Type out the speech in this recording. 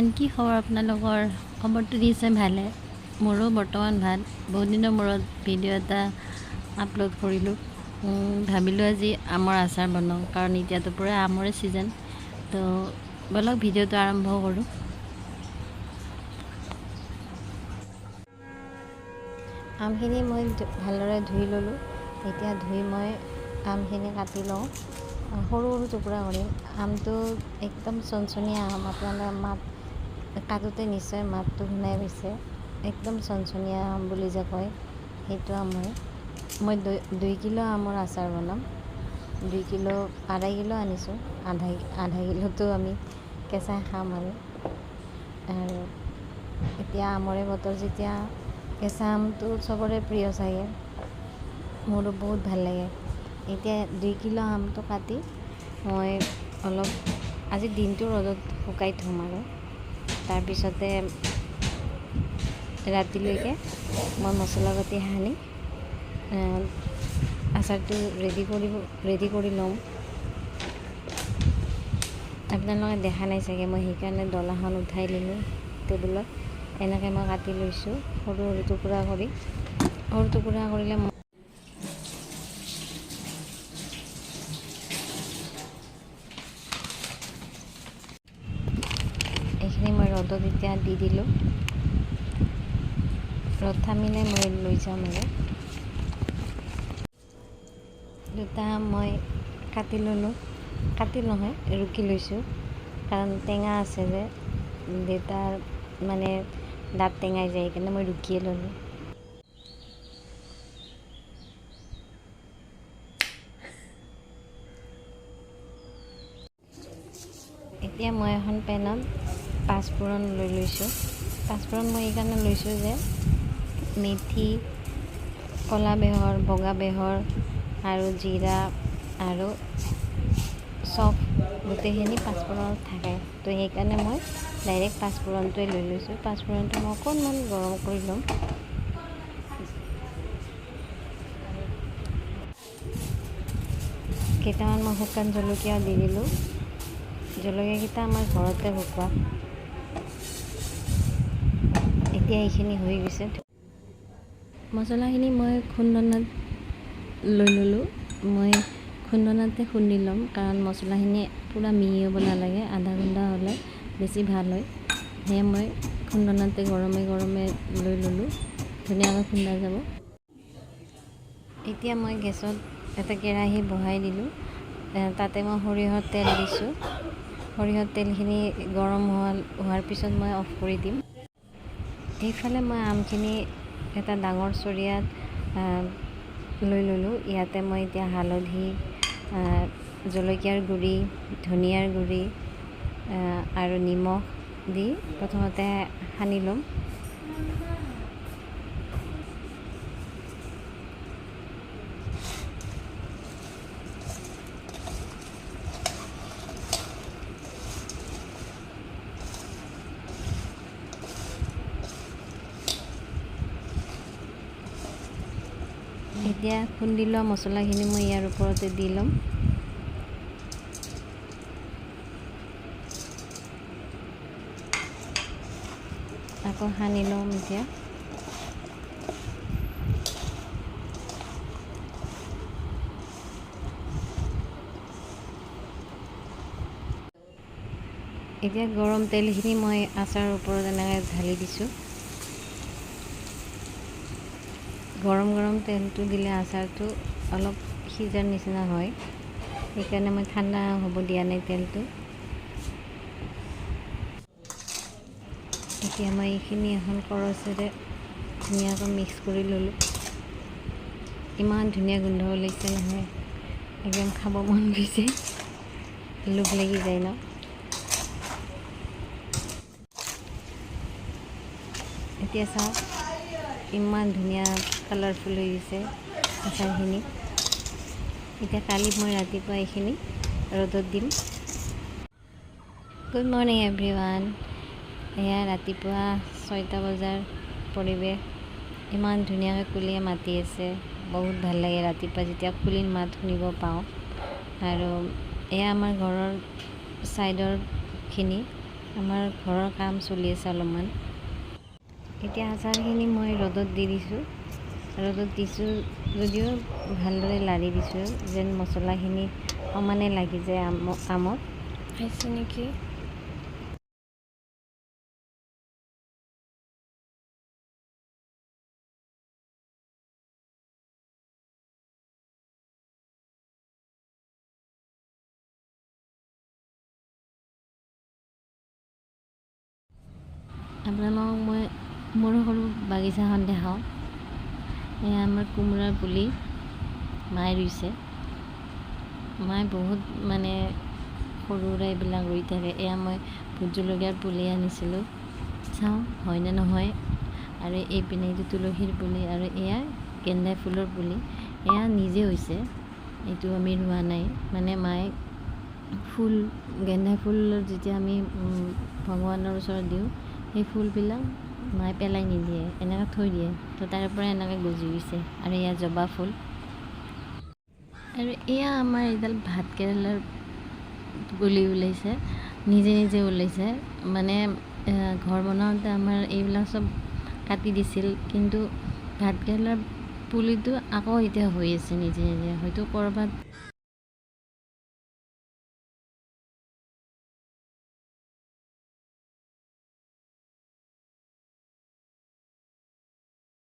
Everyone, কি খবৰ আপোনালোকৰ? খবৰটো দিছে ভালে। মোৰো বৰ্তমান ভাল। বহুত দিনৰ মূৰত ভিডিঅ' এটা আপলোড কৰিলোঁ। ভাবিলোঁ আজি আমৰ আচাৰ বনাওঁ, কাৰণ এতিয়াতো পূৰা আমৰে ছিজন। তো ব'লক ভিডিঅ'টো আৰম্ভ কৰোঁ। আমখিনি মই ভালদৰে ধুই ল'লোঁ। এতিয়া ধুই মই আমখিনি কাটি লওঁ, সৰু সৰু টুকুৰা কৰি। আমটো একদম চনচনীয়া আম। আপোনালোকে মাত কাটোতে নিশ্চয় মাতটো শুনাই পাইছে। একদম চনচনীয়া আম বুলি যে কয়, সেইটো আম হয়। মই 2 কিলো আমৰ আচাৰ বনাম। 2 কিলো, আধা কিলো আনিছোঁ। আধা কিলোটো আমি কেঁচাই খাম আৰু এতিয়া আমৰে বতৰ যেতিয়া, কেঁচা আমটো চবৰে প্ৰিয় চাগে, মোৰো বহুত ভাল লাগে। এতিয়া 2 কিলো আমটো কাটি মই অলপ আজি দিনটো ৰ'দত শুকাই থ'ম আৰু তাৰপিছতে ৰাতিলৈকে মই মছলা পাতি সানি আচাৰটো ৰেডি কৰি ল'ম। আপোনালোকে দেখা নাই চাগে, মই সেইকাৰণে ডলাখন উঠাই ল'লোঁ টেবুলত। এনেকৈ মই কাটি লৈছোঁ সৰু সৰু টুকুৰা কৰি। সৰু টুকুৰা কৰিলে এইখিনি মই ৰ'দত এতিয়া দি দিলোঁ। ৰ'দ থামিলে মই লৈ যাম আৰু দুটা মই কাটি ল'লোঁ। কাটি নহয়, ৰুকি লৈছোঁ, কাৰণ টেঙা আছে যে, দেউতাৰ মানে দাঁত টেঙাই যায়, সেইকাৰণে মই ৰুকিয়ে ল'লোঁ। এতিয়া মই এখন পেনত পাঁচফোৰণ লৈ লৈছোঁ। পাঁচফোৰণ মই এইকাৰণে লৈছোঁ যে মেথি, ক'লা বেহৰ, বগা বেহৰ আৰু জিৰা আৰু চফ গোটেইখিনি পাঁচফোৰণত থাকে। তো সেইকাৰণে মই ডাইৰেক্ট পাঁচফোৰণটোৱে লৈ লৈছোঁ। পাঁচফোৰণটো মই অকণমান গৰম কৰি ল'ম। কেইটামান মই শুকান জলকীয়া দি দিলোঁ। জলকীয়াকেইটা আমাৰ ঘৰতে শুকোৱা। এতিয়া এইখিনি হৈ গৈছে। মছলাখিনি মই খুন্দনাত লৈ ল'লোঁ। মই খুন্দনাতে খুন্দি ল'ম, কাৰণ মছলাখিনি পূৰা মিহি হ'ব নালাগে, আধা খুন্দা হ'লে বেছি ভাল হয়। সেয়ে মই খুন্দনাতে গৰমে গৰমে লৈ ল'লোঁ, ধুনীয়াকৈ খুন্দা যাব। এতিয়া মই গেছত এটা কেৰাহী বহাই দিলোঁ। তাতে মই সৰিয়হৰ তেল দিছোঁ। সৰিয়হৰ তেলখিনি গৰম হোৱাৰ পিছত মই অফ কৰি দিম। এইফালে মই আমখিনি এটা ডাঙৰ চৰিয়াত লৈ ল'লোঁ। ইয়াতে মই এতিয়া হালধি, জলকীয়াৰ গুড়ি, ধনিয়াৰ গুড়ি আৰু নিমখ দি প্ৰথমতে সানি ল'ম। এতিয়া খুন্দি লোৱা মছলাখিনি মই ইয়াৰ ওপৰতে দি ল'ম। আকৌ সানি ল'ম এতিয়া। এতিয়া গৰম তেলখিনি মই আচাৰৰ ওপৰত এনেকৈ ঢালি দিছোঁ। গৰম গৰম তেলটো দিলে আচাৰটো অলপ সিজাৰ নিচিনা হয়, সেইকাৰণে মই ঠাণ্ডা হ'ব দিয়া নাই তেলটো। এতিয়া মই এইখিনি এখন কৰচেৰে ধুনীয়াকৈ মিক্স কৰি ল'লোঁ। ইমান ধুনীয়া গোন্ধ ওলাইছে নহয়, একদম খাব মন গৈছে, লোভ লাগি যায় ন। এতিয়া চাওক, ইমান ধুনীয়া কালাৰফুল হৈ গৈছে আচাৰখিনি। এতিয়া কালি মই ৰাতিপুৱা এইখিনি ৰ'দত দিম। Good morning everyone. এয়া ৰাতিপুৱা 6টা বজাৰ পৰিৱেশ। ইমান ধুনীয়াকৈ কুলিয়ে মাতি আছে। বহুত ভাল লাগে ৰাতিপুৱা যেতিয়া কুলিৰ মাত শুনিব পাওঁ। আৰু এয়া আমাৰ ঘৰৰ ছাইডৰখিনি আমাৰ ঘৰৰ কাম চলি আছে অলপমান। এতিয়া আচাৰখিনি মই ৰ'দত দি দিছোঁ। ৰ'দত দিছোঁ যদিও ভালদৰে লাৰি দিছোঁ যেন মছলাখিনি সমানে লাগি যায় আমত। খাইছে নেকি? আপোনালোকক মই মোৰ সৰু বাগিচাখন দেখাওঁ। এয়া আমাৰ কোমোৰাৰ পুলি মায়ে ৰুইছে। মায়ে বহুত মানে সৰু সুৰা এইবিলাক ৰুই থাকে। এয়া মই ভোট জলকীয়াৰ পুলি আনিছিলোঁ, চাওঁ হয়নে নহয়। আৰু এইপিনে এইটো তুলসীৰ পুলি, আৰু এয়া গেন্দাই ফুলৰ পুলি। এয়া নিজে হৈছে, এইটো আমি ৰোৱা নাই। মানে মায়ে ফুল, গেন্দাই ফুলৰ যেতিয়া আমি ভগৱানৰ ওচৰত দিওঁ, সেই ফুলবিলাক মায়ে পেলাই নিদিয়ে, এনেকৈ থৈ দিয়ে। তো তাৰ পৰা এনেকৈ গজি গৈছে। আৰু এয়া জবা ফুল। আৰু এয়া আমাৰ এইডাল ভাত কেৰেলাৰ পুলি ওলাইছে, নিজে নিজে ওলাইছে। মানে ঘৰ বনাওঁতে আমাৰ এইবিলাক চব কাটি দিছিল, কিন্তু ভাত কেৰেলাৰ পুলিটো আকৌ এতিয়া হৈ আছে নিজে নিজে। হয়তো ক'ৰবাত